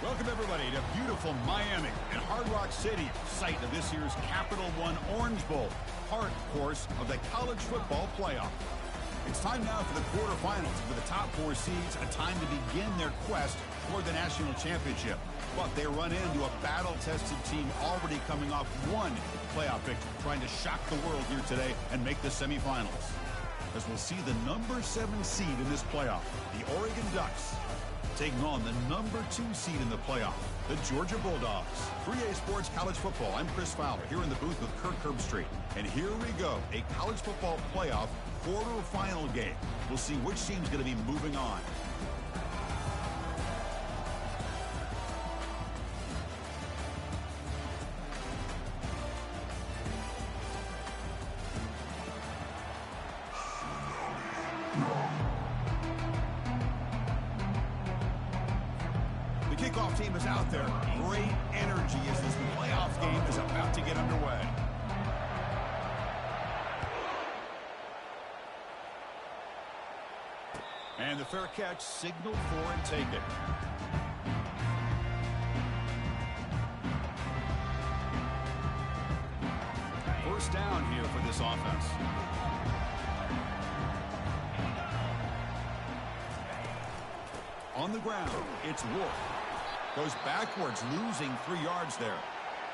Welcome, everybody, to beautiful Miami and Hard Rock Stadium, site of this year's Capital One Orange Bowl, part, of course, of the college football playoff. It's time now for the quarterfinals, for the top four seeds, a time to begin their quest toward the national championship. But they run into a battle-tested team already coming off one playoff victory, trying to shock the world here today and make the semifinals. As we'll see the number 7 seed in this playoff, the Oregon Ducks, taking on the number 2 seed in the playoff, the Georgia Bulldogs. 3A Sports College Football. I'm Chris Fowler here in the booth with Kirk Herbstreit. And here we go, a college football playoff quarterfinal game. We'll see which team's going to be moving on. Kickoff team is out there. Great energy as this playoff game is about to get underway. And the fair catch signaled for and taken. First down here for this offense. On the ground, it's Wolf. Goes backwards, losing 3 yards there.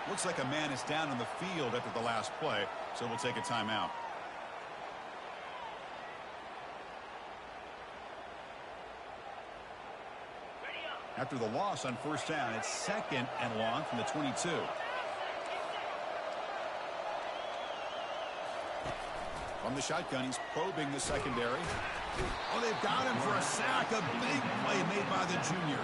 Looks like a man is down on the field after the last play, so we'll take a timeout. After the loss on first down, it's 2nd and long from the 22. From the shotgun, he's probing the secondary. Oh, they've got him for a sack. A big play made by the junior.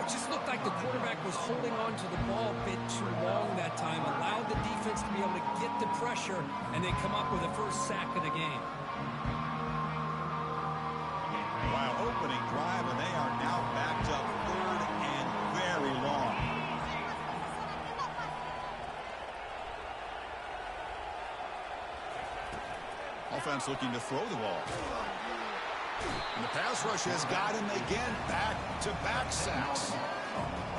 It just looked like the quarterback was holding on to the ball a bit too long that time, allowed the defense to be able to get the pressure, and they come up with the first sack of the game. While opening drive, and they are now backed up 3rd and very long. Offense looking to throw the ball. And the pass rush has got him again. Back-to-back sacks.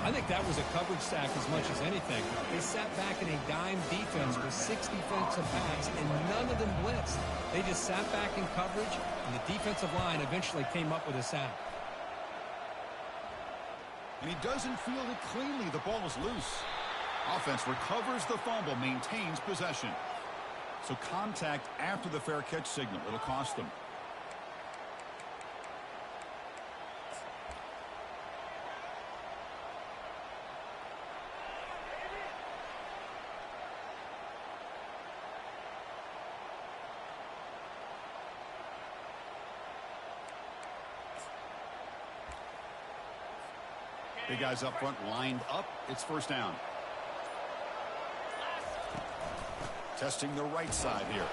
I think that was a coverage sack as much as anything. They sat back in a dime defense with 6 defensive backs, and none of them blitzed. They just sat back in coverage, and the defensive line eventually came up with a sack. And he doesn't field it cleanly. The ball is loose. Offense recovers the fumble, maintains possession. So contact after the fair catch signal. It'll cost them. Big guys up front lined up. It's first down. Testing the right side here.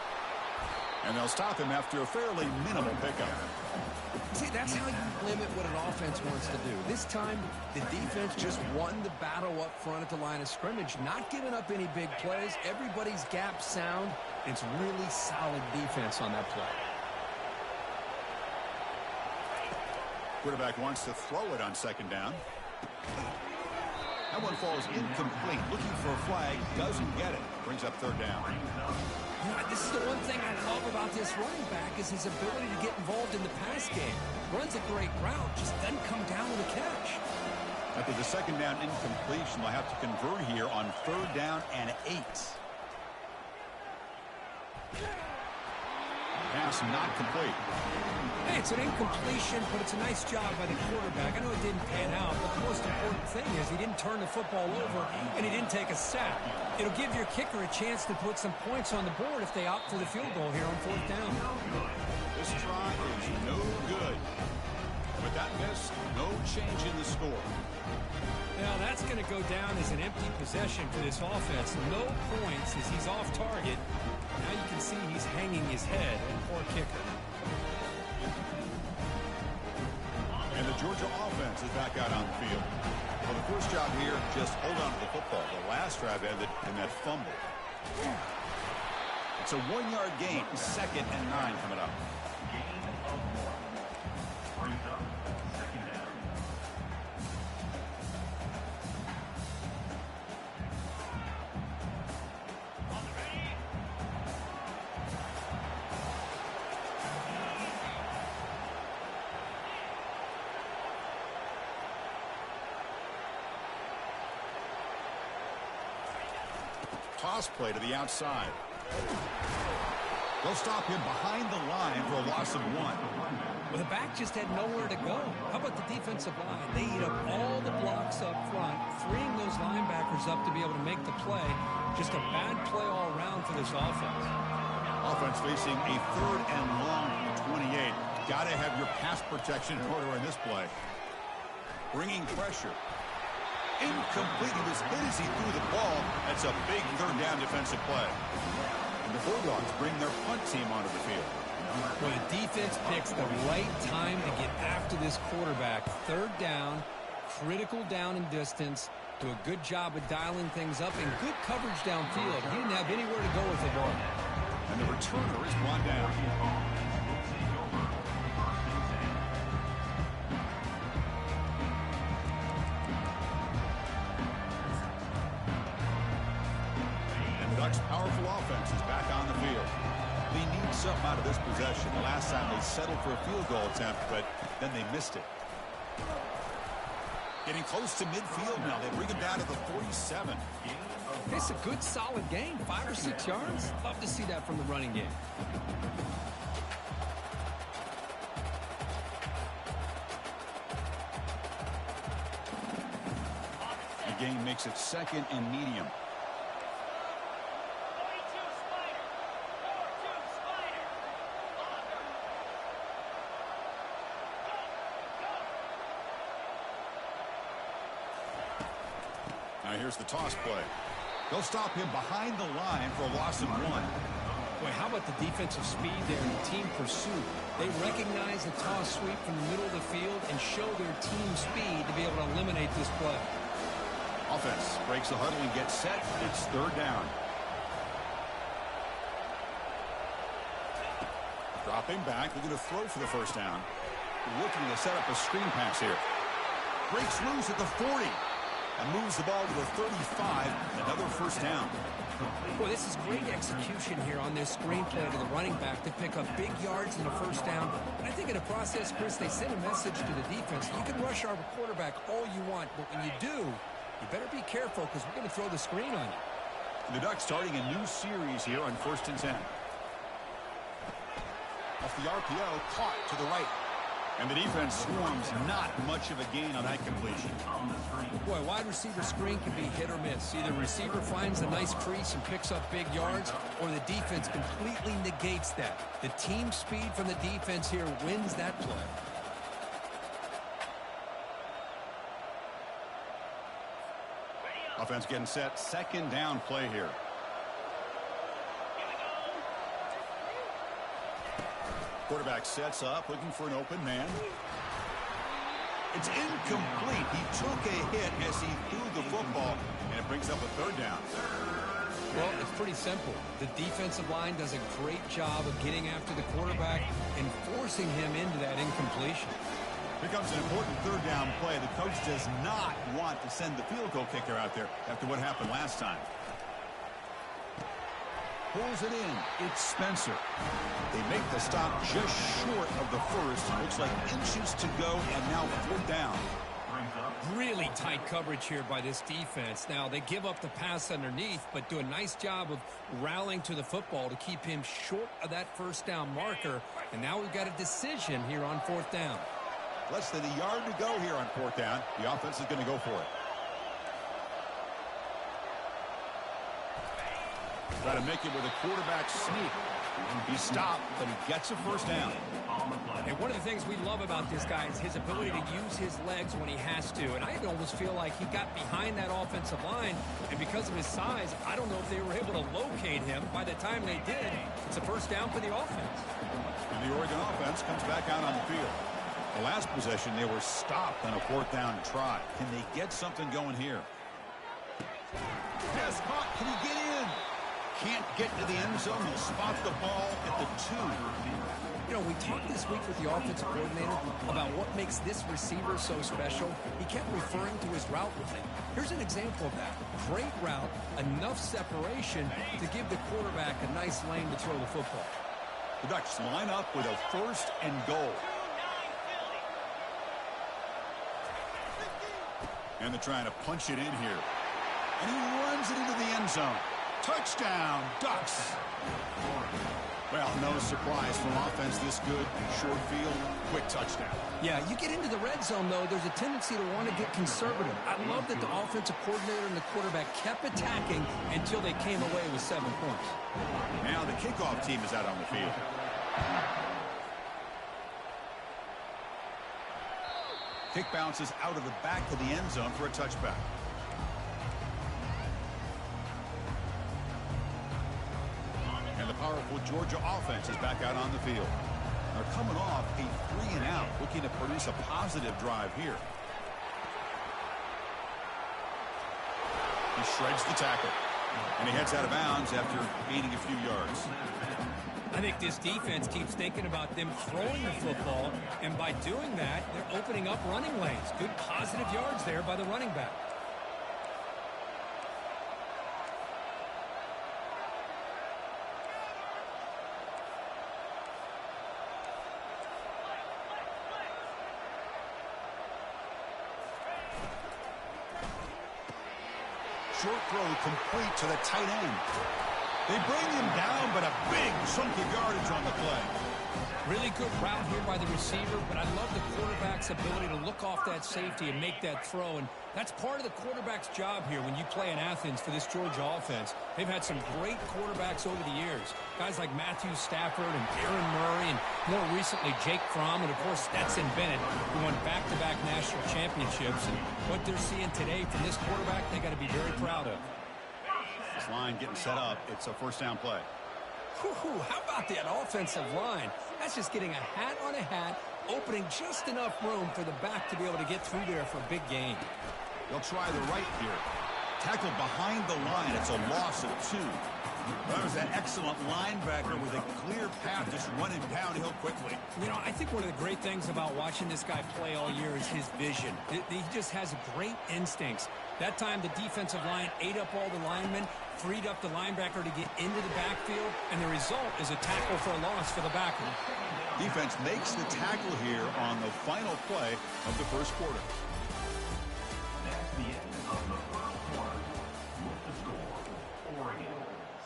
And they'll stop him after a fairly minimal pickup. See, that's how you limit what an offense wants to do. This time, the defense just won the battle up front at the line of scrimmage, not giving up any big plays. Everybody's gap sound. It's really solid defense on that play. Quarterback wants to throw it on 2nd down. That one falls incomplete. Looking for a flag. Doesn't get it. Brings up 3rd down. Yeah, this is the one thing I love about this running back is his ability to get involved in the pass game. Runs a great route, just doesn't come down with a catch. After the 2nd down incompletion, they'll have to convert here on 3rd down and 8. Pass not complete. Hey, it's an incompletion, but it's a nice job by the quarterback. I know it didn't pan out, but the most important thing is he didn't turn the football over and he didn't take a sack. It'll give your kicker a chance to put some points on the board if they opt for the field goal here on 4th down. This try is no good. With that miss, no change in the score. Now that's going to go down as an empty possession for this offense. No points as he's off target. Now you can see he's hanging his head, and poor kicker. And the Georgia offense is back out on the field. Well, the first job here, just hold on to the football. The last drive ended in that fumble. It's a 1-yard gain. 2nd and 9 coming up. toss play to the outside. They'll stop him behind the line for a loss of 1. Well, the back just had nowhere to go. How about the defensive line? They eat up all the blocks up front, freeing those linebackers up to be able to make the play. Just a bad play all around for this offense. Offense facing a 3rd and long from the 28. Got to have your pass protection in order in this play. Bringing pressure. Incomplete. He was hit as he threw the ball. That's a big 3rd down defensive play. And the Bulldogs bring their punt team onto the field. Well, the defense picks the right time to get after this quarterback. 3rd down, critical down and distance. Do a good job of dialing things up and good coverage downfield. He didn't have anywhere to go with the ball. And the returner is brought down. And the Ducks' powerful offense is back on the field. They need something out of this possession. The last time they settled for a field goal attempt, but then they missed it. Getting close to midfield now. They bring him down to the 47. It's a good, solid game. 5 or 6 yards. Love to see that from the running game. The game makes it 2nd and medium. Now here's the toss play. They'll stop him behind the line for a loss of 1. Boy, how about the defensive speed there in the team pursuit? They recognize the toss sweep from the middle of the field and show their team speed to be able to eliminate this play. Offense breaks the huddle and gets set. It's 3rd down. Dropping back. Looking to throw for the 1st down. Looking to set up a screen pass here. Breaks loose at the 40. And moves the ball to the 35. Another 1st down. Boy, this is great execution here on this screenplay to the running back to pick up big yards in the 1st down. And I think in the process, Chris, they send a message to the defense. You can rush our quarterback all you want, but when you do, you better be careful because we're going to throw the screen on you. And the Ducks starting a new series here on 1st and 10. Off the RPO, caught to the right. And the defense swarms. Not much of a gain on that completion. Boy, wide receiver screen can be hit or miss. Either receiver finds a nice crease and picks up big yards, or the defense completely negates that. The team speed from the defense here wins that play. Offense getting set. 2nd down play here. Quarterback sets up, looking for an open man. It's incomplete. He took a hit as he threw the football, and it brings up a 3rd down. Well, it's pretty simple. The defensive line does a great job of getting after the quarterback and forcing him into that incompletion. Here comes an important 3rd down play. The coach does not want to send the field goal kicker out there after what happened last time. Pulls it in. It's Spencer. They make the stop just short of the 1st. Looks like inches to go, and now 4th down. Really tight coverage here by this defense. Now, they give up the pass underneath, but do a nice job of rallying to the football to keep him short of that 1st down marker. And now we've got a decision here on 4th down. Less than a yard to go here on 4th down. The offense is going to go for it. Try to make it with a quarterback sneak. He stopped, but he gets a 1st down. And one of the things we love about this guy is his ability to use his legs when he has to. And I almost feel like he got behind that offensive line, and because of his size, I don't know if they were able to locate him. By the time they did, it's a 1st down for the offense. And the Oregon offense comes back out on the field. The last possession, they were stopped on a 4th down try. Can they get something going here? Pass caught. Can he get in? Can't get to the end zone. He'll spot the ball at the 2. You know, we talked this week with the offensive coordinator about what makes this receiver so special. He kept referring to his route running. Here's an example of that. Great route, enough separation to give the quarterback a nice lane to throw the football. The Ducks line up with a 1st and goal. And they're trying to punch it in here. And he runs it into the end zone. Touchdown, Ducks. Well, no surprise from offense this good. Short field, quick touchdown. Yeah, you get into the red zone, though, there's a tendency to want to get conservative. I love that the offensive coordinator and the quarterback kept attacking until they came away with 7 points. Now the kickoff team is out on the field. Kick bounces out of the back of the end zone for a touchback. And the powerful Georgia offense is back out on the field. They're coming off a 3-and-out, looking to produce a positive drive here. He shreds the tackle. And he heads out of bounds after gaining a few yards. I think this defense keeps thinking about them throwing the football, and by doing that, they're opening up running lanes. Good positive yards there by the running back. Short throw complete to the tight end. They bring him down, but a big chunk of yardage on the play. Really good route here by the receiver, but I love the quarterback's ability to look off that safety and make that throw. And that's part of the quarterback's job here when you play in Athens for this Georgia offense. They've had some great quarterbacks over the years. Guys like Matthew Stafford and Aaron Murray, and more recently Jake Fromm, and of course Stetson Bennett, who won back-to-back national championships. And what they're seeing today from this quarterback, they got to be very proud of. This line getting set up. It's a first down play. Whew, how about that offensive line? That's just getting a hat on a hat, opening just enough room for the back to be able to get through there for a big gain. They'll try the right here. Tackled behind the line. It's a loss of 2. That was that excellent linebacker with a clear path just running downhill quickly. You know, I think one of the great things about watching this guy play all year is his vision. He just has great instincts. That time the defensive line ate up all the linemen, freed up the linebacker to get into the backfield, and the result is a tackle for a loss for the backer. Defense makes the tackle here on the final play of the first quarter. That's the end of the first quarter. With the score, Oregon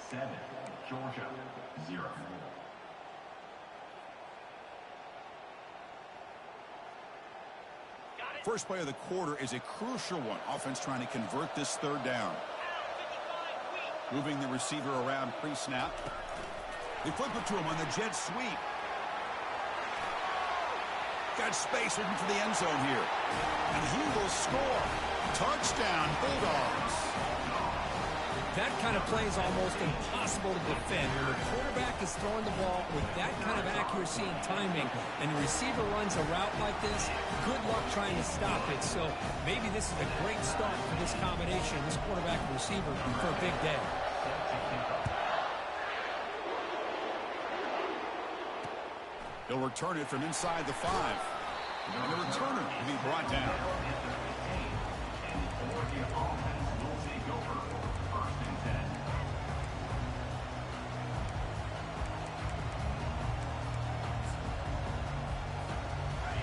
7, Georgia 0. First play of the quarter is a crucial one. Offense trying to convert this third down. Moving the receiver around pre-snap. They flip it to him on the jet sweep. Got space looking for the end zone here. And he will score. Touchdown, Bulldogs. That kind of play is almost impossible to defend. When the quarterback is throwing the ball with that kind of accuracy and timing, and the receiver runs a route like this, good luck trying to stop it. So maybe this is a great start for this combination, this quarterback and receiver, for a big day. They'll return it from inside the 5. And the returner will be brought down.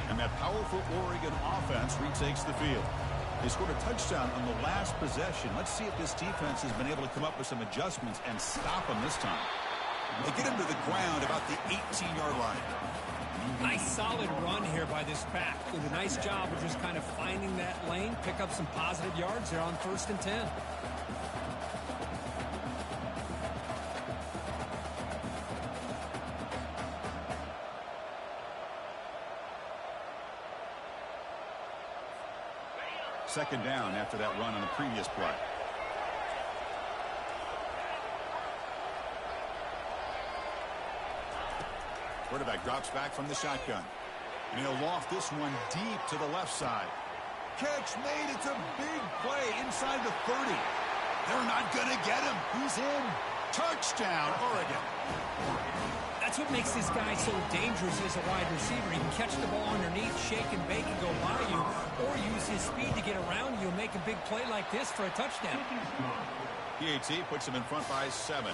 And that powerful Oregon offense retakes the field. They scored a touchdown on the last possession. Let's see if this defense has been able to come up with some adjustments and stop them this time. They get him to the ground about the 18-yard line. Nice solid run here by this back. Did a nice job of just kind of finding that lane, pick up some positive yards there on 1st and 10. Second down after that run on the previous play. Quarterback drops back from the shotgun. And he'll loft this one deep to the left side. Catch made. It's a big play inside the 30. They're not going to get him. He's in. Touchdown, Oregon. That's what makes this guy so dangerous as a wide receiver. He can catch the ball underneath, shake and bake and go by you, or use his speed to get around you and make a big play like this for a touchdown. PAT puts him in front by 7.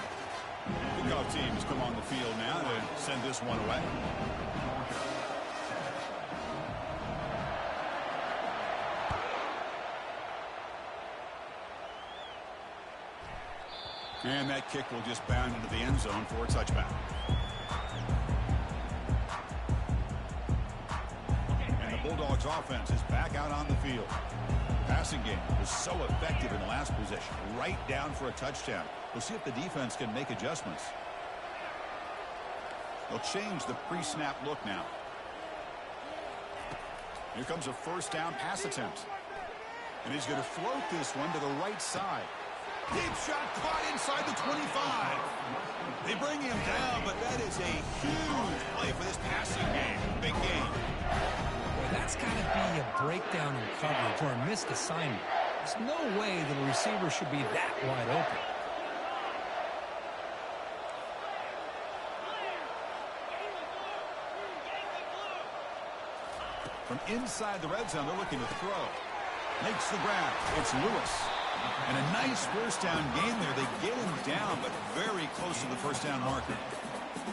Kickoff teams come on the field now to send this one away. And that kick will just bound into the end zone for a touchback. And the Bulldogs offense is back out on the field. Passing game was so effective in the last possession, right down for a touchdown. We'll see if the defense can make adjustments. They'll change the pre-snap look now. Here comes a first down pass attempt. And he's going to float this one to the right side. Deep shot caught inside the 25. They bring him down, but that is a huge play for this passing game. Big game. Well, that's got to be a breakdown in coverage or a missed assignment. There's no way that a receiver should be that wide open. From inside the red zone, they're looking to throw. Makes the grab. It's Lewis. And a nice first down gain there. They get him down, but very close to the first down marker.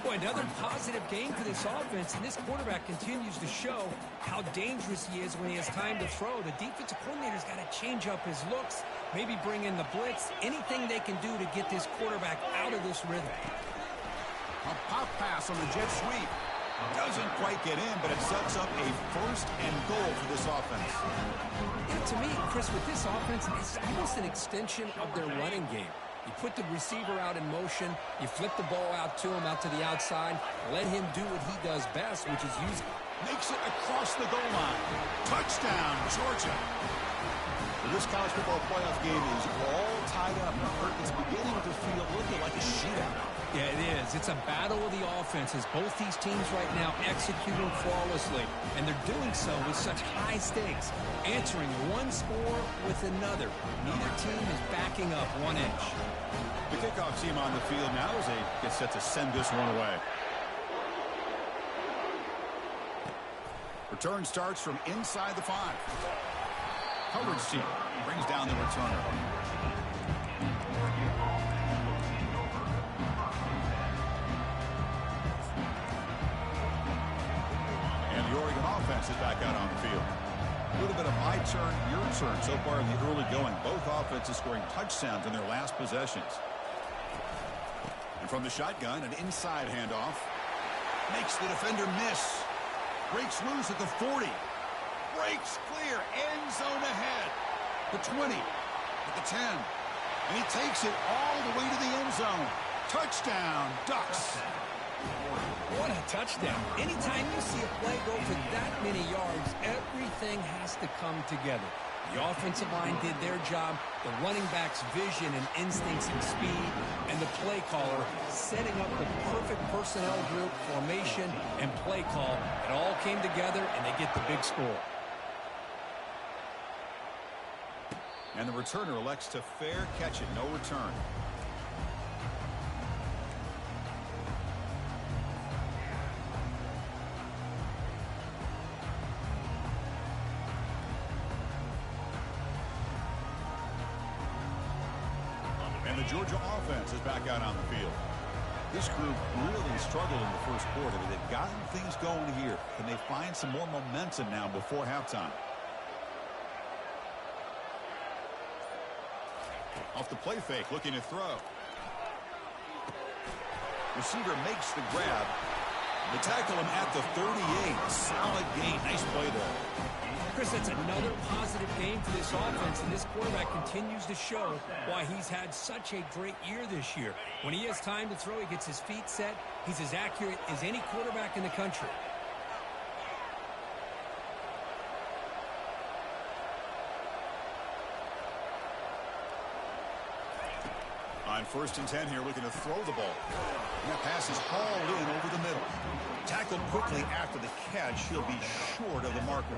Boy, another positive game for this offense, and this quarterback continues to show how dangerous he is when he has time to throw. The defensive coordinator's got to change up his looks, maybe bring in the blitz, anything they can do to get this quarterback out of this rhythm. A pop pass on the jet sweep. Doesn't quite get in, but it sets up a first and goal for this offense. You know, to me, Chris, with this offense, it's almost an extension of their running game. You put the receiver out in motion, you flip the ball out to him, out to the outside, let him do what he does best, which is use it. Makes it across the goal line. Touchdown, Georgia. Well, this college football playoff game is all tied up. It's beginning to feel a little like a shootout. Yeah, it is. It's a battle of the offenses. Both these teams right now executing flawlessly, and they're doing so with such high stakes, answering one score with another. Neither team is backing up 1 inch. The kickoff team on the field now as they get set to send this one away. Return starts from inside the 5. Coverage team brings down the returner. And the Oregon offense is back out on the field. A little bit of my turn, your turn so far in the early going. Both offenses scoring touchdowns in their last possessions. And from the shotgun, an inside handoff. Makes the defender miss. Breaks loose at the 40. Breaks clear. End zone ahead. The 20. At the 10. And he takes it all the way to the end zone. Touchdown, Ducks. What a touchdown. Anytime you see a play go for that many yards, everything has to come together. The offensive line did their job, the running back's vision and instincts and speed, and the play caller setting up the perfect personnel group, formation, and play call. It all came together, and they get the big score. And the returner elects to fair catch it, no return. And the Georgia offense is back out on the field. This group really struggled in the first quarter, but they've gotten things going here. Can they find some more momentum now before halftime? Off the play fake, looking to throw. Receiver makes the grab. They tackle him at the 38. Solid gain. Nice play there. Chris, that's another positive game for this offense, and this quarterback continues to show why he's had such a great year this year. When he has time to throw, he gets his feet set. He's as accurate as any quarterback in the country. On 1st and 10 here, looking to throw the ball. And that pass is hauled in over the middle. Tackled quickly after the catch. He'll be short of the marker.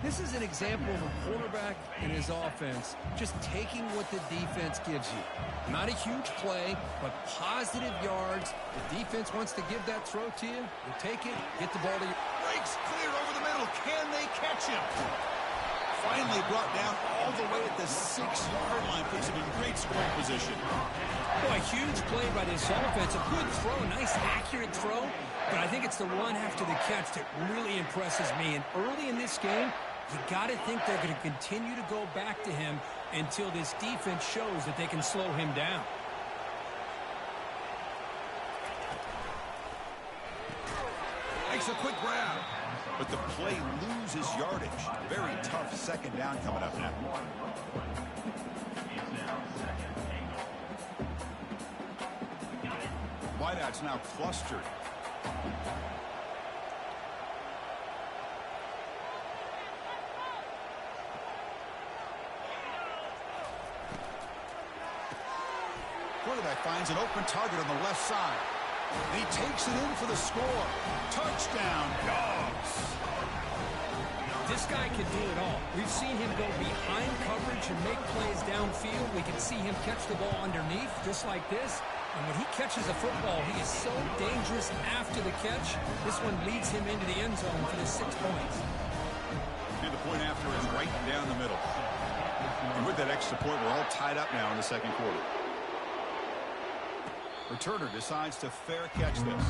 This is an example of a quarterback and his offense just taking what the defense gives you. Not a huge play, but positive yards. The defense wants to give that throw to you. You take it, get the ball to you. Breaks clear over the middle. Can they catch him? Finally brought down all the way at the 6-yard line. Puts him in great scoring position. Boy, huge play by this offense. A good throw, nice accurate throw. But I think it's the run after the catch that really impresses me. And early in this game, you got to think they're going to continue to go back to him until this defense shows that they can slow him down. Makes a quick grab. But the play loses yardage. Very tough second down coming up now. Wideout's now clustered. Quarterback finds an open target on the left side. And he takes it in for the score. Touchdown, Dogs. This guy can do it all. We've seen him go behind coverage and make plays downfield. We can see him catch the ball underneath, just like this. And when he catches a football, he is so dangerous after the catch. This one leads him into the end zone for the 6 points. And the point after is right down the middle. And with that extra point, we're all tied up now in the second quarter. Returner decides to fair catch this.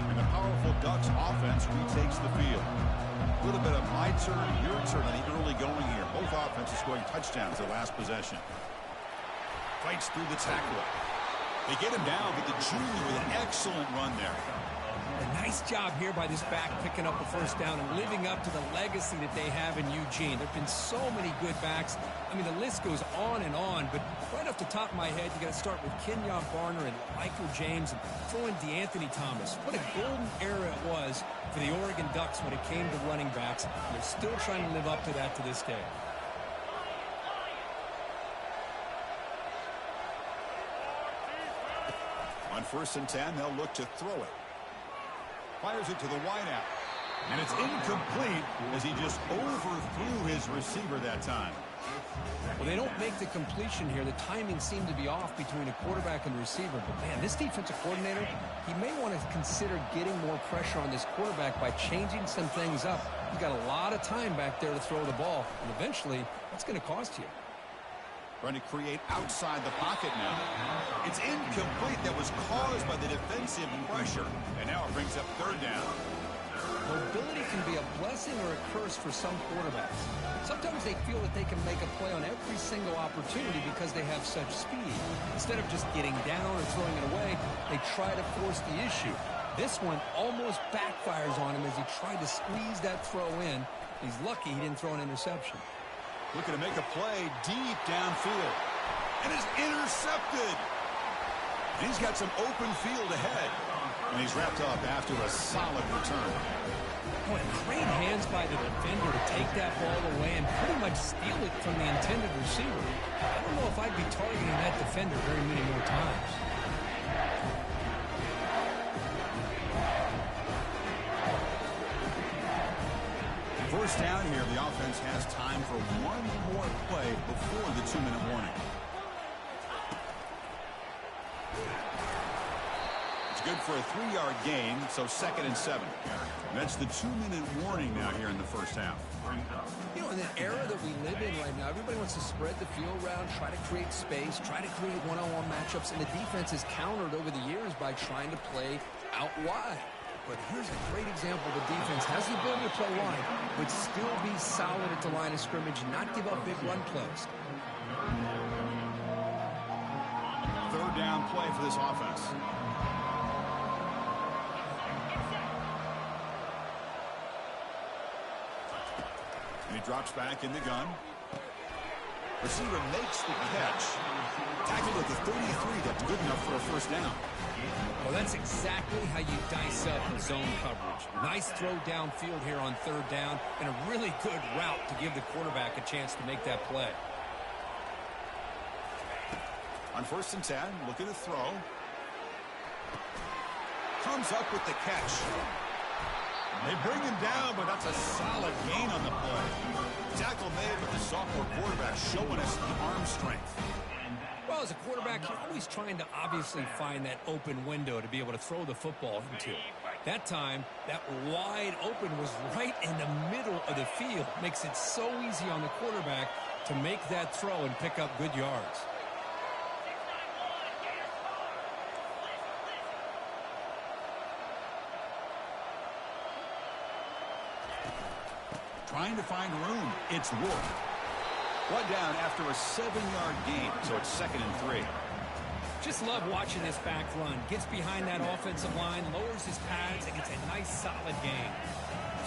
And the powerful Ducks offense retakes the field. A little bit of my turn, your turn in the early going here. Both offenses scoring touchdowns their last possession. Fights through the tackle. They get him down, but the junior with an excellent run there. A nice job here by this back picking up a first down and living up to the legacy that they have in Eugene. There have been so many good backs. I mean, the list goes on, but right off the top of my head, you got to start with Kenyon Barner and Michael James and throw in DeAnthony Thomas. What a golden era it was for the Oregon Ducks when it came to running backs. And they're still trying to live up to that to this day. On 1st and 10, they'll look to throw it. Fires it to the wideout. And it's incomplete as he just overthrew his receiver that time. Well, they don't make the completion here. The timing seemed to be off between a quarterback and receiver. But, man, this defensive coordinator, he may want to consider getting more pressure on this quarterback by changing some things up. He's got a lot of time back there to throw the ball. And eventually, that's going to cost you. Trying to create outside the pocket now. It's incomplete. That was caused by the defensive pressure. And now it brings up 3rd down. Mobility can be a blessing or a curse for some quarterbacks. Sometimes they feel that they can make a play on every single opportunity because they have such speed. Instead of just getting down or throwing it away, they try to force the issue. This one almost backfires on him as he tried to squeeze that throw in. He's lucky he didn't throw an interception. Looking to make a play deep downfield. And it's intercepted. And he's got some open field ahead. And he's wrapped up after a solid return. Boy, great hands by the defender to take that ball away and pretty much steal it from the intended receiver. I don't know if I'd be targeting that defender very many more times. First down here, the offense has time for one more play before the 2-minute warning. It's good for a 3-yard gain, so 2nd and 7. And that's the 2-minute warning now here in the first half. You know, in the era that we live in right now, everybody wants to spread the field around, try to create space, try to create one-on-one matchups, and the defense is countered over the years by trying to play out wide. But here's a great example. The defense has the ability to play wide, but still be solid at the line of scrimmage and not give up big run plays. 3rd down play for this offense. And he drops back in the gun. Receiver makes the catch. Tackled at the 33. That's good enough for a first down. Well, that's exactly how you dice up the zone coverage. Nice throw downfield here on 3rd down, and a really good route to give the quarterback a chance to make that play. On 1st and 10, looking to throw. Comes up with the catch. They bring him down, but that's a solid gain on the play. Tackle made, but the sophomore quarterback showing us the arm strength. Well, as a quarterback, you're always trying to obviously find that open window to be able to throw the football into. That time, that wide open was right in the middle of the field. Makes it so easy on the quarterback to make that throw and pick up good yards. trying to find room. It's Wolf. One down after a 7-yard gain, so it's 2nd and 3. Just love watching this back run. Gets behind that offensive line, lowers his pads, and gets a nice solid gain.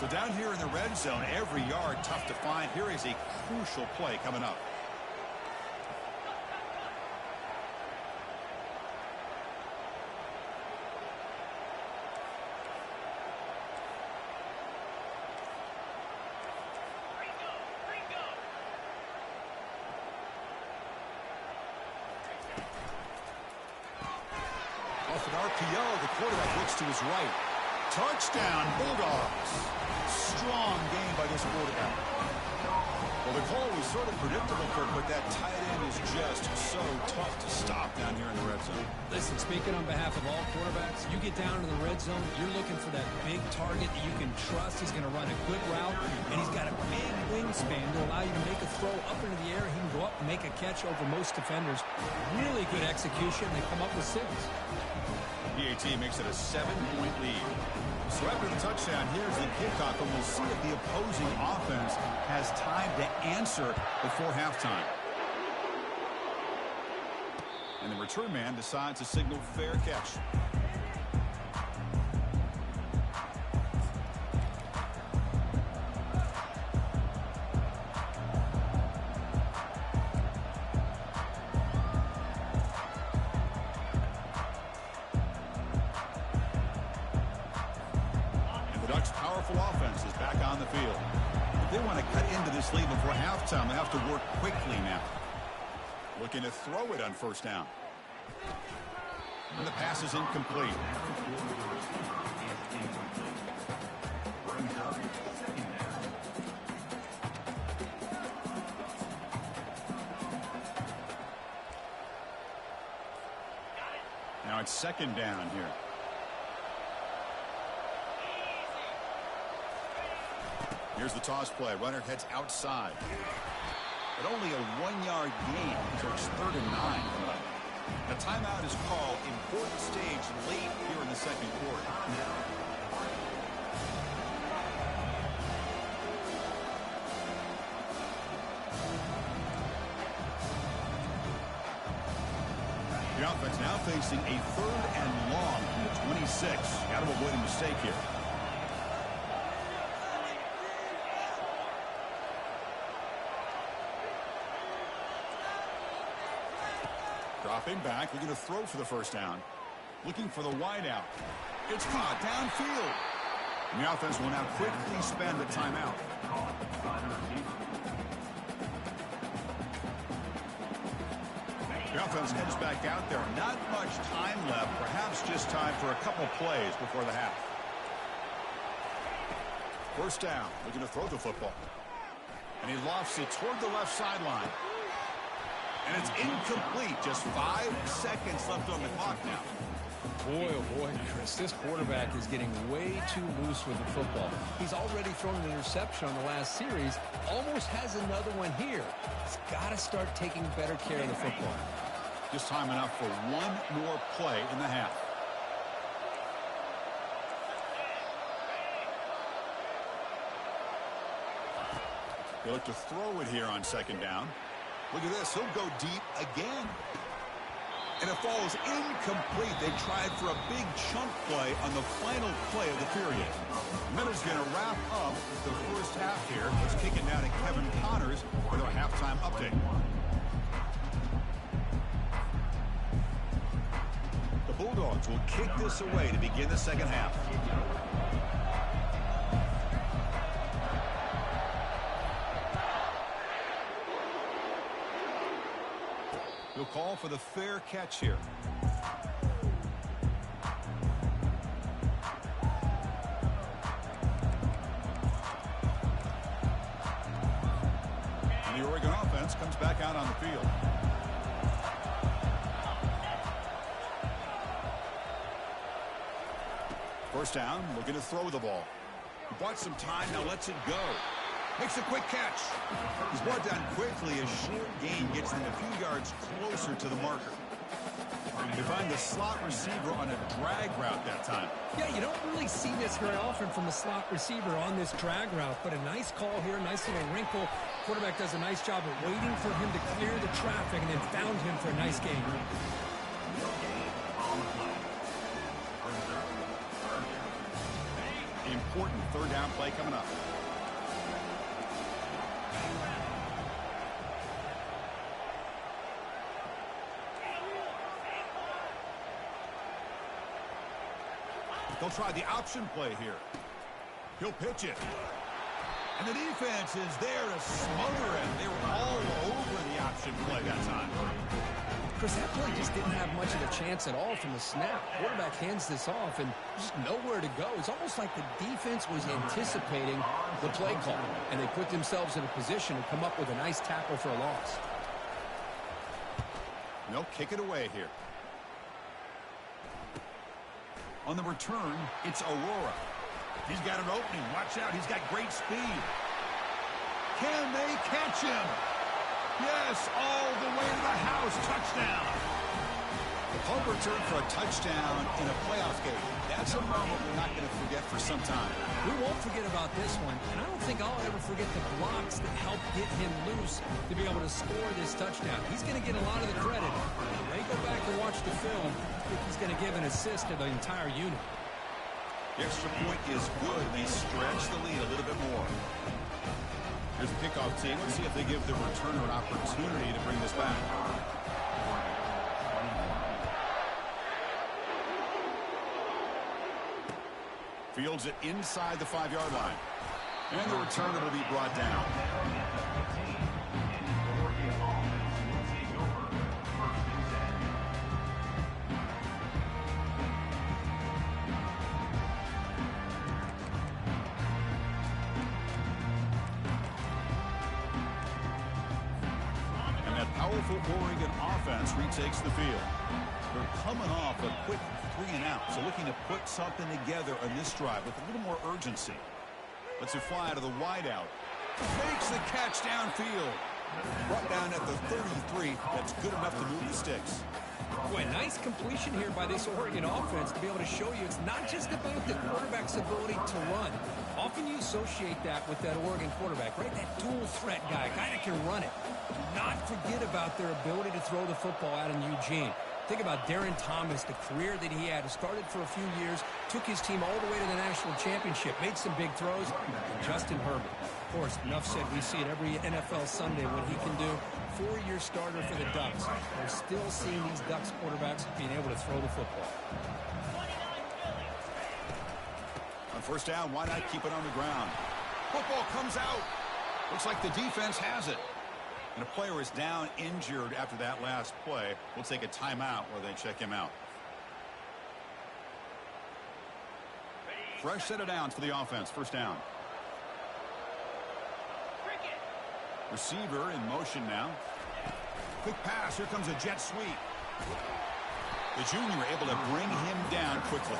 So down here in the red zone, every yard tough to find. Here is a crucial play coming up. Off an RPO, the quarterback looks to his right. Touchdown, Bulldogs. Strong game by this quarterback. Well, the call was sort of predictable, Kirk, but that tight end is just so tough to stop down here in the red zone. Listen, speaking on behalf of all quarterbacks, you get down in the red zone, you're looking for that big target that you can trust. He's going to run a good route, and he's got a big wingspan to allow you to make a throw up into the air. He can go up and make a catch over most defenders. Really good execution. They come up with 6. PAT makes it a 7-point lead. So after the touchdown, here's the kickoff, and we'll see if the opposing offense has time to answer before halftime. And the return man decides to signal fair catch. Powerful offense is back on the field. If they want to cut into this lead before halftime, they have to work quickly now. Looking to throw it on 1st down. And the pass is incomplete. Now it's 2nd down here. Here's the toss play. Runner heads outside. But only a 1-yard gain, so it's 3rd and 9. A timeout is called. Important stage late here in the 2nd quarter. The offense now facing a 3rd and long from the 26. Got to avoid a mistake here. Dropping back, looking to throw for the 1st down. Looking for the wide out. It's caught downfield. And the offense will now quickly spend the timeout. The offense heads back out there. Not much time left. Perhaps just time for a couple plays before the half. 1st down, looking to throw the football. And he lofts it toward the left sideline. And it's incomplete. Just 5 seconds left on the clock now. Boy, oh boy, Chris, this quarterback is getting way too loose with the football. He's already thrown an interception on the last series. Almost has another one here. He's got to start taking better care of the football. Just time enough for one more play in the half. They look to throw it here on 2nd down. Look at this. He'll go deep again. And it falls incomplete. They tried for a big chunk play on the final play of the period. And that is going to wrap up the 1st half here. Let's kick it now to Kevin Connors with our halftime update. The Bulldogs will kick this away to begin the 2nd half. He'll call for the fair catch here. And the Oregon offense comes back out on the field. First down, looking to throw the ball. He bought some time, now lets it go. Makes a quick catch. He's brought down quickly. A short gain gets them a few yards closer to the marker. They find the slot receiver on a drag route that time. Yeah, you don't really see this very often from the slot receiver on this drag route, but a nice call here, nice little wrinkle. Quarterback does a nice job of waiting for him to clear the traffic and then found him for a nice gain. Important third down play coming up. They'll try the option play here. He'll pitch it. And the defense is there to smother him. They were all over the option play that time. Chris, that play just didn't have much of a chance at all from the snap. Quarterback hands this off and just nowhere to go. It's almost like the defense was anticipating the play call, and they put themselves in a position to come up with a nice tackle for a loss. They'll kick it away here. On the return, it's Aurora. He's got an opening. Watch out. He's got great speed. Can they catch him? Yes, all the way to the house. Touchdown. The punt return for a touchdown in a playoff game. That's a moment we're not going to forget for some time. We won't forget about this one, and I don't think I'll ever forget the blocks that helped get him loose to be able to score this touchdown. He's going to get a lot of the credit. When they go back and watch the film, I think he's going to give an assist to the entire unit. The extra point is good. They stretch the lead a little bit more. Here's the kickoff team. Let's see if they give the returner an opportunity to bring this back. Fields it inside the 5-yard line. And the returner will be brought down. And that powerful Oregon offense retakes the field. They're coming off a quick 3-and-out, so looking to put something together on this drive with a little more urgency. Lets it fly out of the wideout. Makes the catch downfield. Brought down at the 33. That's good enough to move the sticks. Boy, nice completion here by this Oregon offense to be able to show you it's not just about the quarterback's ability to run. Often you associate that with that Oregon quarterback, right? That dual threat guy, a guy that can run it. Do not forget about their ability to throw the football out in Eugene. Think about Darren Thomas, the career that he had. Started for a few years, took his team all the way to the national championship, made some big throws. And Justin Herbert, of course, enough said, we see it every NFL Sunday what he can do. 4-year starter for the Ducks. We're still seeing these Ducks quarterbacks being able to throw the football. On first down, why not keep it on the ground? Football comes out. Looks like the defense has it. And a player is down injured after that last play. We'll take a timeout where they check him out. Fresh set of downs for the offense. First down. Receiver in motion now. Quick pass. Here comes a jet sweep. The junior able to bring him down quickly.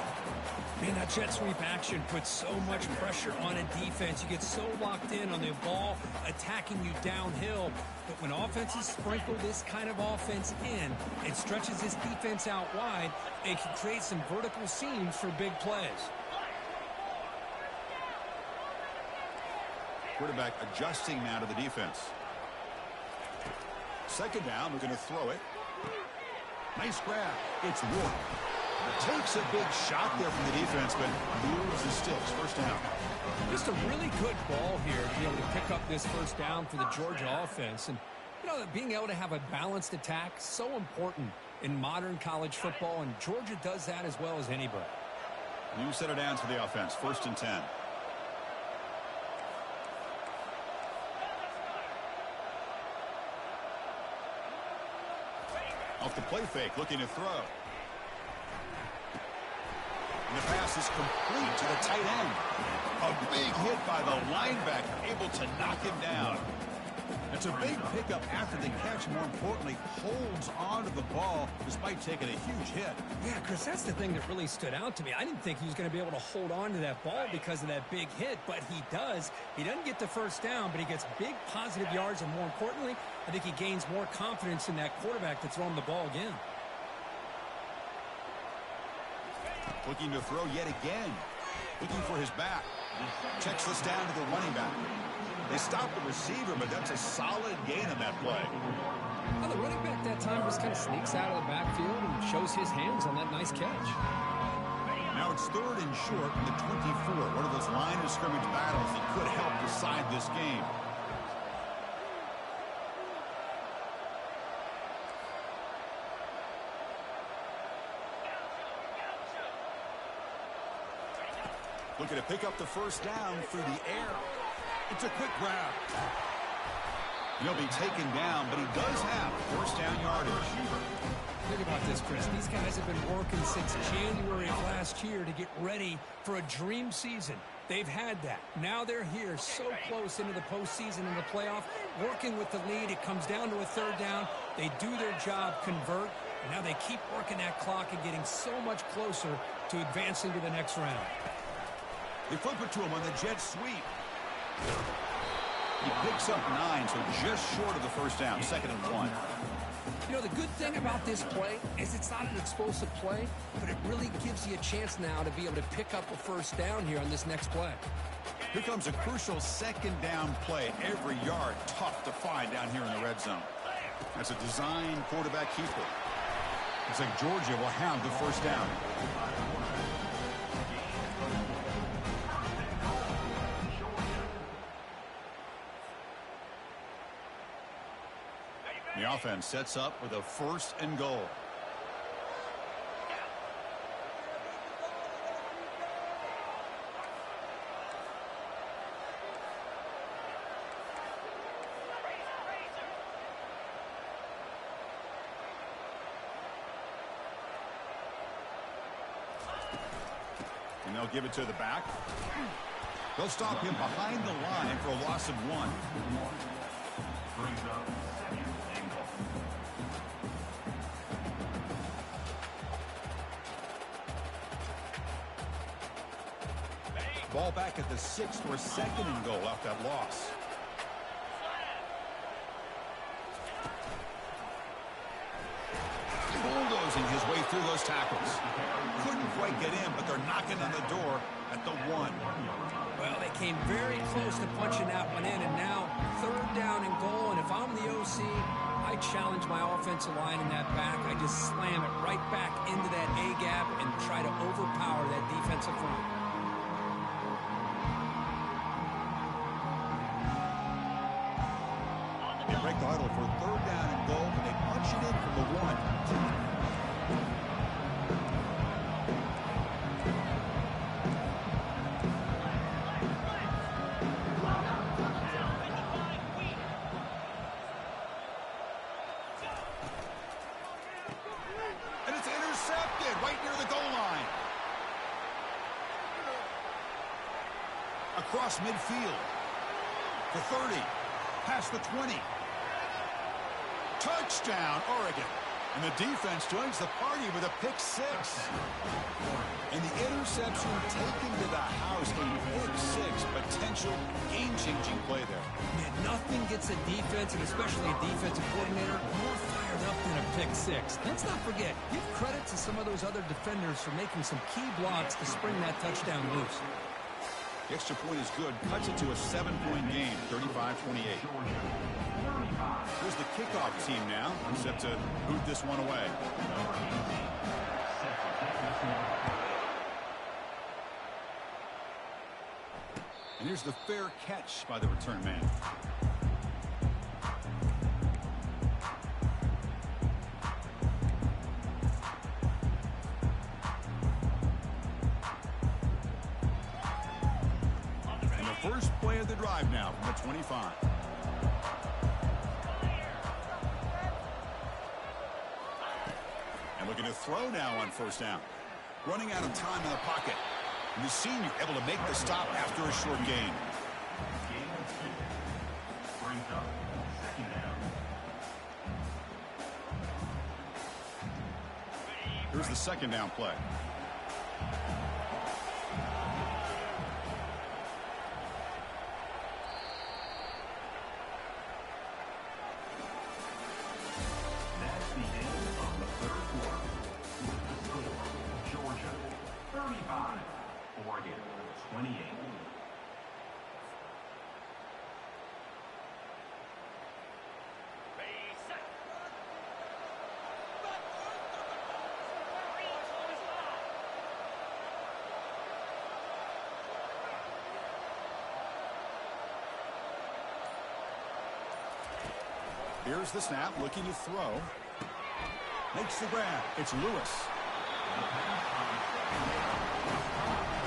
Man, that jet sweep action puts so much pressure on a defense. You get so locked in on the ball attacking you downhill. But when offenses sprinkle this kind of offense in, it stretches this defense out wide and can create some vertical seams for big plays. Quarterback adjusting now to the defense. Second down, we're going to throw it. Nice grab. It's Ward. Takes a big shot there from the defense, but moves the sticks. First down. Just a really good ball here to be able to pick up this first down for the Georgia offense. And, you know, being able to have a balanced attack, so important in modern college football, and Georgia does that as well as anybody. New set of downs for the offense. First and 10. Off the play fake, looking to throw. And the pass is complete to the tight end. A big hit by the linebacker, able to knock him down. It's a big pickup after the catch. More importantly, holds on to the ball despite taking a huge hit. Yeah, Chris, that's the thing that really stood out to me. I didn't think he was going to be able to hold on to that ball because of that big hit, but he does. He doesn't get the first down, but he gets big positive yards, and more importantly, I think he gains more confidence in that quarterback to throw him the ball again. Looking to throw yet again. Looking for his back. Checks this down to the running back. They stopped the receiver, but that's a solid gain on that play. Well, the running back that time just kind of sneaks out of the backfield and shows his hands on that nice catch. Now it's 3rd and short from the 24. One of those line of scrimmage battles that could help decide this game. Looking to pick up the first down through the air. It's a quick grab. He'll be taken down, but he does have first down yardage. Think about this, Chris. These guys have been working since January of last year to get ready for a dream season. They've had that. Now they're here so close into the postseason and the playoff, working with the lead. It comes down to a 3rd down. They do their job, convert. And now they keep working that clock and getting so much closer to advancing to the next round. They flip it to him on the jet sweep. He picks up 9, so just short of the first down, 2nd and 1. You know, the good thing about this play is it's not an explosive play, but it really gives you a chance now to be able to pick up a first down here on this next play. Here comes a crucial 2nd down play. Every yard tough to find down here in the red zone. That's a design quarterback keeper. Looks like Georgia will have the first down. The offense sets up with a 1st and goal. And they'll give it to the back. They'll stop him behind the line for a loss of 1. Brings up 2nd and goal. Ball back at the 6 for a 2nd and goal off that loss. Bulldozing his way through those tackles. Couldn't quite get in, but they're knocking on the door at the 1. Well, they came very close to punching that one in, and now 3rd down and goal. And if I'm the OC, I challenge my offensive line in that back. I just slam it right back into that A-gap and try to overpower that defensive front. They break the huddle for 3rd down and goal, and they punch it in from the 1. And it's intercepted right near the goal line. Across midfield. The 30. Past the 20. Touchdown, Oregon. And the defense joins the party with a pick 6. And the interception taken to the house. A pick 6. Potential game-changing play there. Man, nothing gets a defense, and especially a defensive coordinator, more fired up than a pick 6. Let's not forget, give credit to some of those other defenders for making some key blocks to spring that touchdown loose. The extra point is good. Cuts it to a 7-point game, 35-28. Here's the kickoff team now, set to boot this one away. And here's the fair catch by the return man. And the first play of the drive now from the 25. And looking to throw now on first down. Running out of time in the pocket. And the senior able to make the stop after a short gain. Brings up 2nd down. Here's the 2nd down play. That's the end of the 3rd quarter. With the score, Georgia 30, Here's the snap, looking to throw. Makes the grab. It's Lewis.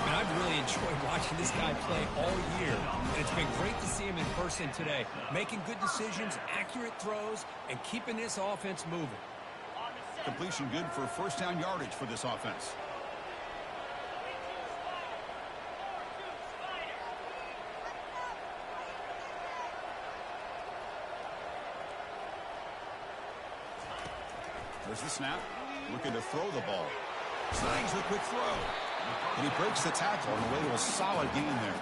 And I've really enjoyed watching this guy play all year, and it's been great to see him in person today, making good decisions, accurate throws, and keeping this offense moving. Completion good for first down yardage for this offense. There's the snap. Looking to throw the ball. Snags the quick throw. And he breaks the tackle on the way to a solid gain there.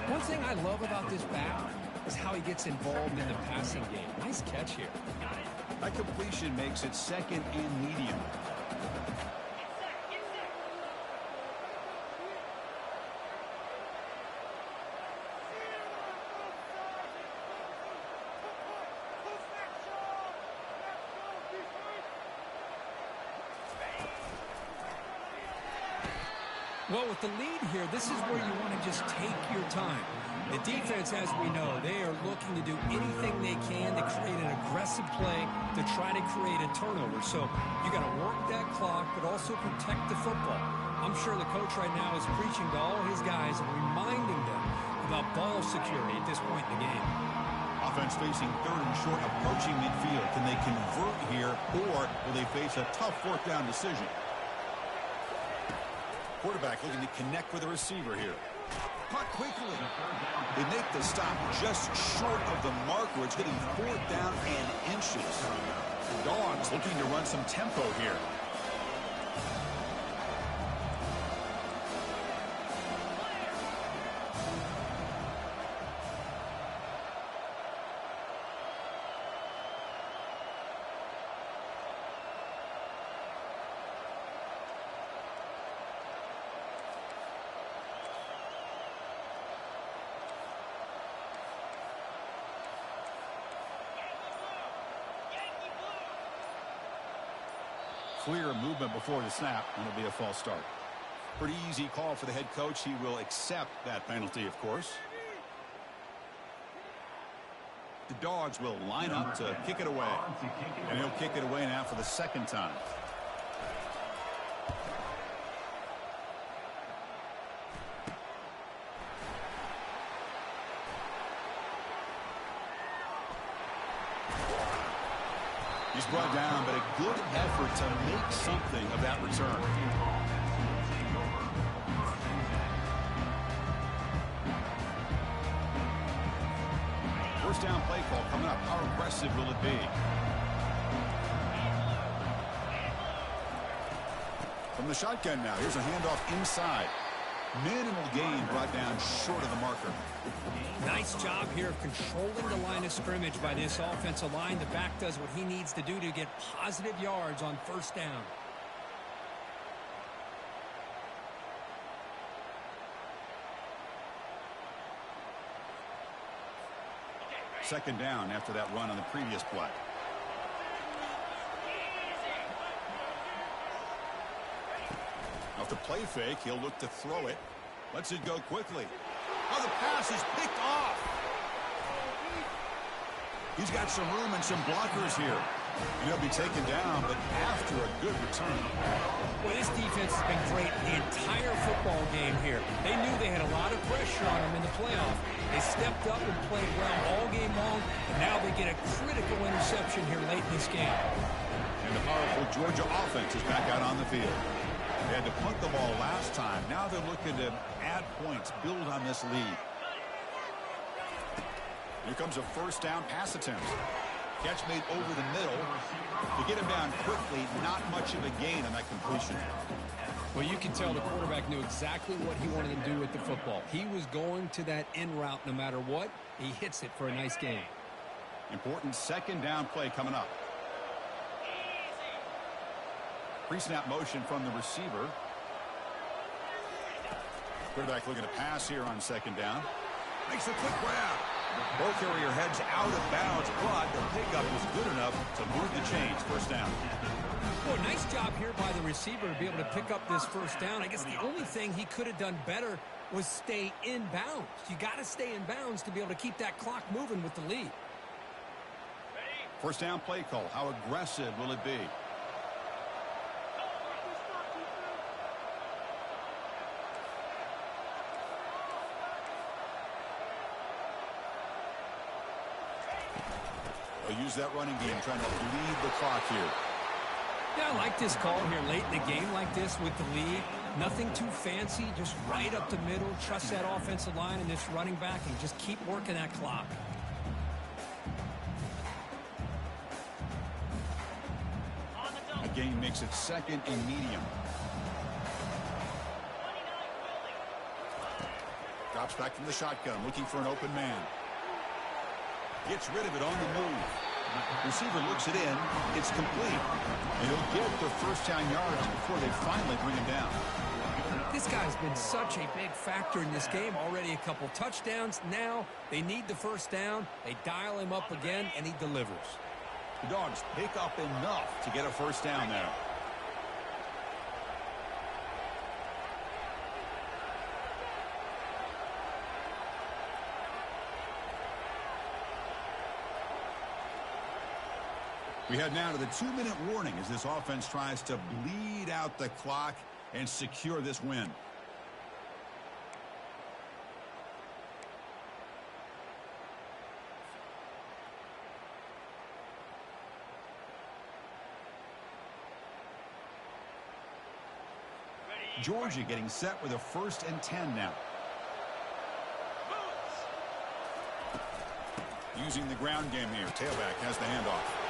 One thing I love about this back is how he gets involved in the passing game. Nice catch here. That completion makes it second and medium. Well, with the lead here, this is where you want to just take your time. The defense, as we know, they are looking to do anything they can to create an aggressive play to try to create a turnover. So you got to work that clock, but also protect the football. I'm sure the coach right now is preaching to all his guys and reminding them about ball security at this point in the game. Offense facing third and short, approaching midfield. Can they convert here, or will they face a tough fourth down decision? Quarterback looking to connect with the receiver here. Caught quickly. They make the stop just short of the marker. It's hitting fourth down and inches. The Dogs looking to run some tempo here. Clear movement before the snap, and it'll be a false start. Pretty easy call for the head coach. He will accept that penalty, of course. The Dogs will line up to kick it away. And he'll kick it away now for the second time. He's brought down, but a good effort to make something of that return. First down play call coming up. How aggressive will it be? From the shotgun now, here's a handoff inside. Minimal gain brought down short of the marker. Nice job here of controlling the line of scrimmage by this offensive line. The back does what he needs to do to get positive yards on first down. Second down after that run on the previous play. Off the play fake, he'll look to throw it. Lets it go quickly. Oh, the pass is picked off. He's got some room and some blockers here. He'll be taken down, but after a good return. Well, this defense has been great the entire football game here. They knew they had a lot of pressure on them in the playoff. They stepped up and played well all game long, and now they get a critical interception here late in this game. And the powerful Georgia offense is back out on the field. They had to punt the ball last time. Now they're looking to add points, build on this lead. Here comes a first down pass attempt. Catch made over the middle. To get him down quickly, not much of a gain on that completion. Well, you can tell the quarterback knew exactly what he wanted to do with the football. He was going to that in route no matter what. He hits it for a nice gain. Important second down play coming up. Pre-snap motion from the receiver. Quarterback looking to pass here on second down. Makes a quick grab. Ball carrier heads out of bounds, but the pickup was good enough to move the chains. First down. Well, nice job here by the receiver to be able to pick up this first down. I guess the only thing he could have done better was stay in bounds. You got to stay in bounds to be able to keep that clock moving with the lead. First down play call. How aggressive will it be? They'll use that running game trying to lead the clock here. Yeah, I like this call here late in the game like this with the lead. Nothing too fancy, just right up the middle. Trust that offensive line and this running back and just keep working that clock. A gain makes it second and medium. Drops back from the shotgun, looking for an open man. Gets rid of it on the move. Receiver looks it in. It's complete. And he'll get the first down yards before they finally bring him down. This guy's been such a big factor in this game. Already a couple touchdowns. Now they need the first down. They dial him up again, and he delivers. The Dogs pick up enough to get a first down there. We head now to the 2-minute warning as this offense tries to bleed out the clock and secure this win. Georgia getting set with a 1st and 10 now. Using the ground game here. Tailback has the handoff.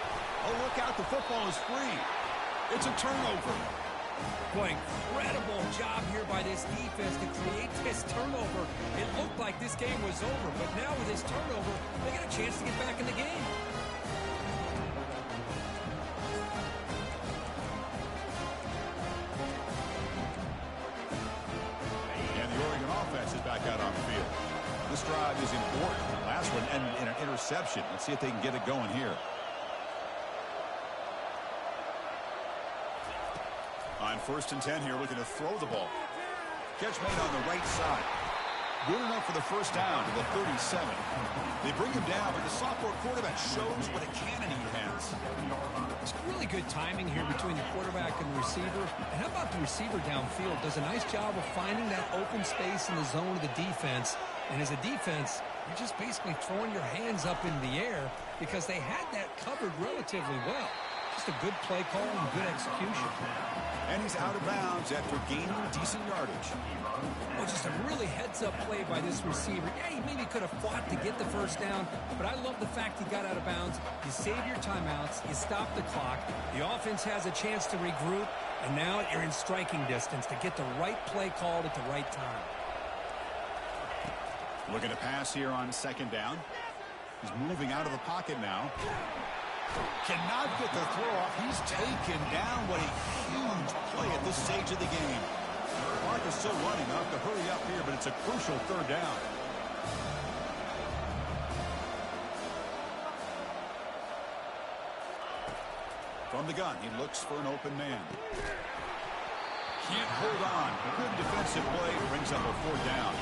Oh, look out, the football is free. It's a turnover. Boy, incredible job here by this defense to create this turnover. It looked like this game was over, but now with this turnover, they got a chance to get back in the game. And the Oregon offense is back out on the field. This drive is important. The last one ended in an interception. Let's see if they can get it going here. On 1st and 10 here, looking to throw the ball. Catch made on the right side. Good enough for the first down to the 37. They bring him down, but the sophomore quarterback shows what a cannon he has. It's really good timing here between the quarterback and the receiver. And how about the receiver downfield? Does a nice job of finding that open space in the zone of the defense. And as a defense, you're just basically throwing your hands up in the air because they had that covered relatively well. Just a good play call and good execution. And he's out of bounds after gaining decent yardage. Oh, just a really heads-up play by this receiver. Yeah, he maybe could have fought to get the first down, but I love the fact he got out of bounds. You save your timeouts, you stop the clock, the offense has a chance to regroup, and now you're in striking distance to get the right play called at the right time. Looking to pass here on 2nd down. He's moving out of the pocket now. Cannot get the throw off. He's taken down. What a huge play at this stage of the game. The clock is still running. I'll have to hurry up here, but it's a crucial 3rd down. From the gun, he looks for an open man. Can't hold on. Good defensive play. Brings up a 4th down.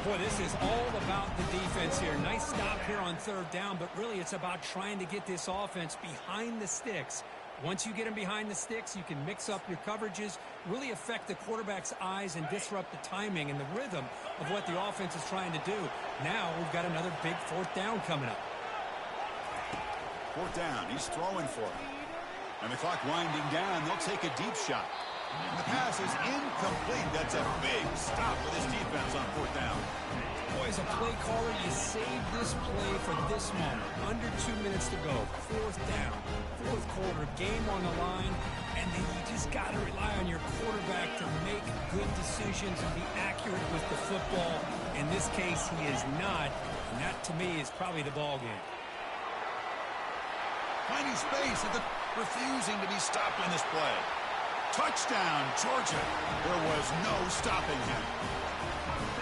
Boy, this is all about the defense here. Nice stop here on 3rd down, but really it's about trying to get this offense behind the sticks. Once you get them behind the sticks, you can mix up your coverages, really affect the quarterback's eyes and disrupt the timing and the rhythm of what the offense is trying to do. Now we've got another big 4th down coming up. 4th down. He's throwing for it. And the clock winding down. They'll take a deep shot. And the pass is incomplete. That's a big stop for this defense on 4th down. Boy, as a play caller, you save this play for this moment. Under 2 minutes to go. 4th down. 4th quarter. Game on the line. And then you just got to rely on your quarterback to make good decisions and be accurate with the football. In this case, he is not. And that, to me, is probably the ball game. Finding space at the refusing to be stopped in this play. Touchdown, Georgia. There was no stopping him.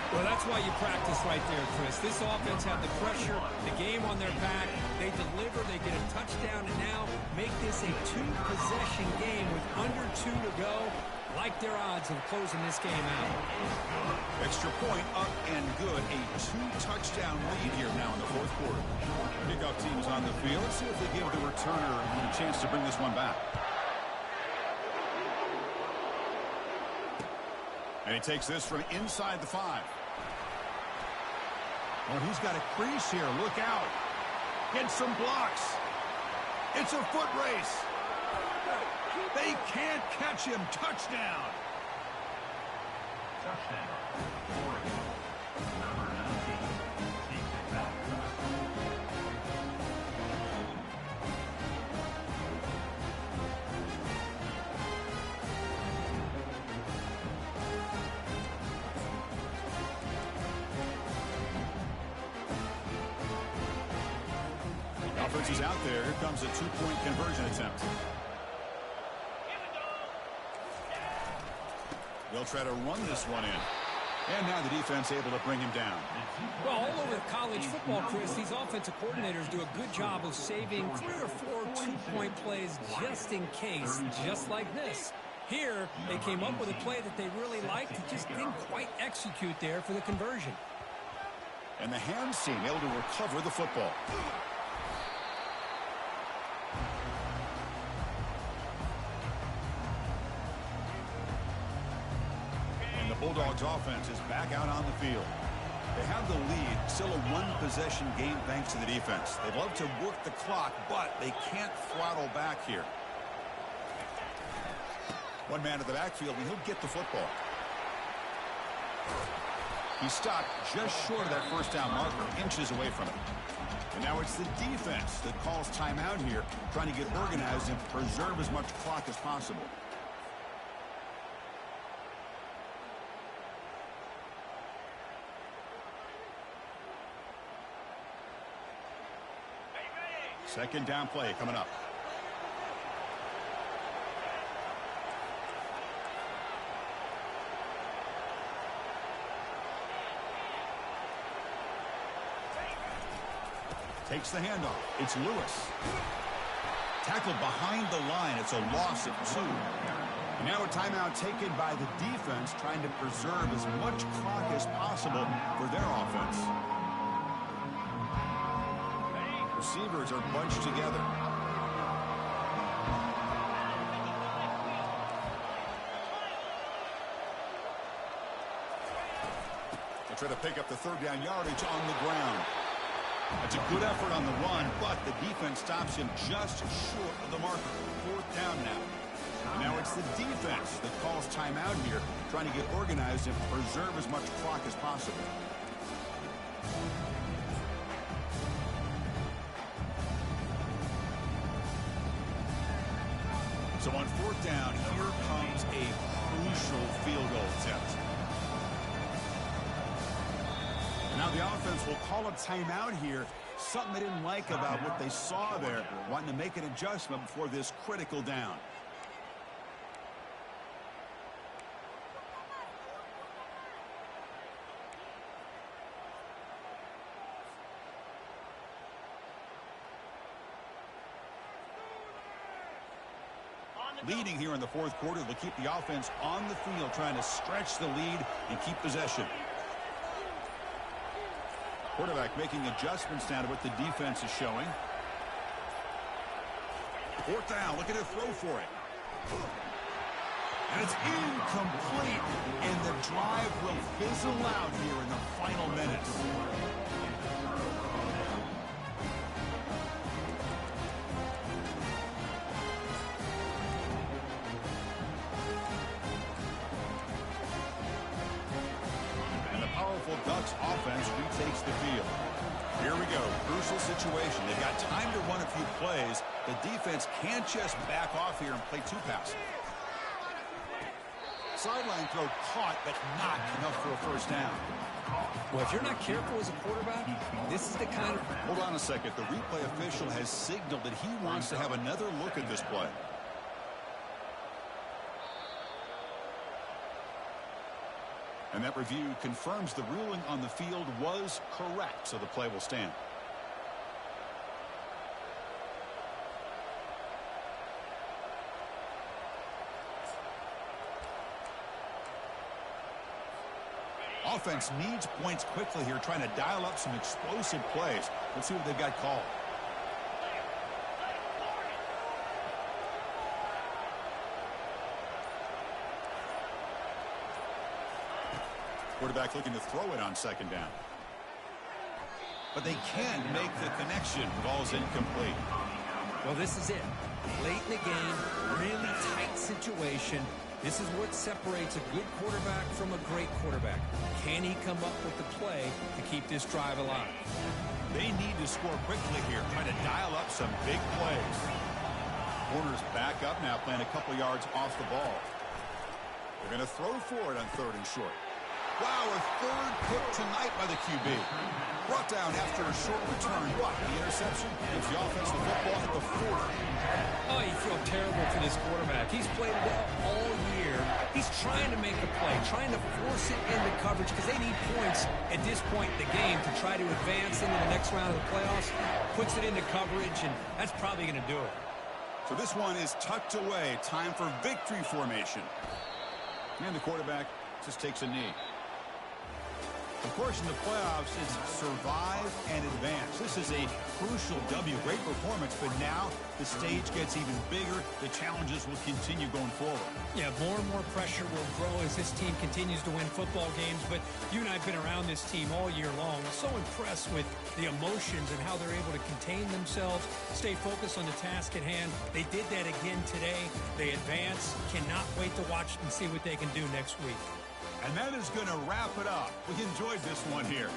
Well, that's why you practice right there, Chris. This offense had the pressure, the game on their back. They deliver, they get a touchdown, and now make this a 2-possession game with under 2 to go. like their odds of closing this game out. Extra point up and good. A 2-touchdown lead here now in the fourth quarter. Kickoff team is on the field. Let's see if they give the returner a chance to bring this one back. And he takes this from inside the 5. Oh, he's got a crease here. Look out. Get some blocks. It's a foot race. They can't catch him. Touchdown. Touchdown. Oregon. Number 19. Takes it back to the school. Offense is out there. Here comes a 2-point conversion attempt. They'll try to run this one in. And now the defense able to bring him down. Well, all over college football, Chris, these offensive coordinators do a good job of saving 3 or 4 2-point plays just in case, just like this. Here, they came up with a play that they really liked. It just didn't quite execute there for the conversion. And the hands team able to recover the football. Bulldogs offense is back out on the field. They have the lead, still a 1-possession game thanks to the defense. They love to work the clock, but they can't throttle back here. One man in the backfield, and he'll get the football. He stopped just short of that first down marker, inches away from it. And now it's the defense that calls timeout here, trying to get organized and preserve as much clock as possible. Second down play coming up. Takes the handoff. It's Lewis. Tackled behind the line. It's a loss of 2. And now a timeout taken by the defense, trying to preserve as much clock as possible for their offense. Receivers are bunched together. They'll try to pick up the third down yardage on the ground. That's a good effort on the run, but the defense stops him just short of the marker. Fourth down now. And now it's the defense that calls timeout here, trying to get organized and preserve as much clock as possible. So on fourth down, here comes a crucial field goal attempt. Now the offense will call a timeout here. Something they didn't like about what they saw there, wanting to make an adjustment before this critical down. Leading here in the fourth quarter, they'll keep the offense on the field, trying to stretch the lead and keep possession. Quarterback making adjustments now to what the defense is showing. Fourth down, looking to throw for it. And it's incomplete, and the drive will fizzle out here in the final minutes. Ducks offense retakes the field. Here we go. Crucial situation. They've got time to run a few plays. The defense can't just back off here and play 2 passes. Sideline throw caught, but not enough for a first down. Well, if you're not careful as a quarterback, this is the kind of... Hold on a second. The replay official has signaled that he wants to have another look at this play. And that review confirms the ruling on the field was correct, so the play will stand. offense needs points quickly here, trying to dial up some explosive plays. Let's see what they've got called. Quarterback looking to throw it on second down. But they can't make the connection. Ball's incomplete. Well, this is it. Late in the game, really tight situation. This is what separates a good quarterback from a great quarterback. Can he come up with the play to keep this drive alive? They need to score quickly here, trying to dial up some big plays. Warner's back up now, playing a couple yards off the ball. They're going to throw for it on 3rd and short. Wow, a 3rd pick tonight by the QB. Brought down after a short return, but the interception gives the offense the football at the 40. Oh, you feel terrible for this quarterback. He's played well all year. He's trying to make a play, trying to force it into coverage because they need points at this point in the game to try to advance into the next round of the playoffs. Puts it into coverage, and that's probably going to do it. So this one is tucked away. Time for victory formation. And the quarterback just takes a knee. Of course, in the playoffs, it's survive and advance. This is a crucial W. Great performance, but now the stage gets even bigger. The challenges will continue going forward. Yeah, more and more pressure will grow as this team continues to win football games, but you and I have been around this team all year long. So impressed with the emotions and how they're able to contain themselves, stay focused on the task at hand. They did that again today. They advance. Cannot wait to watch and see what they can do next week. And that is going to wrap it up. We enjoyed this one here.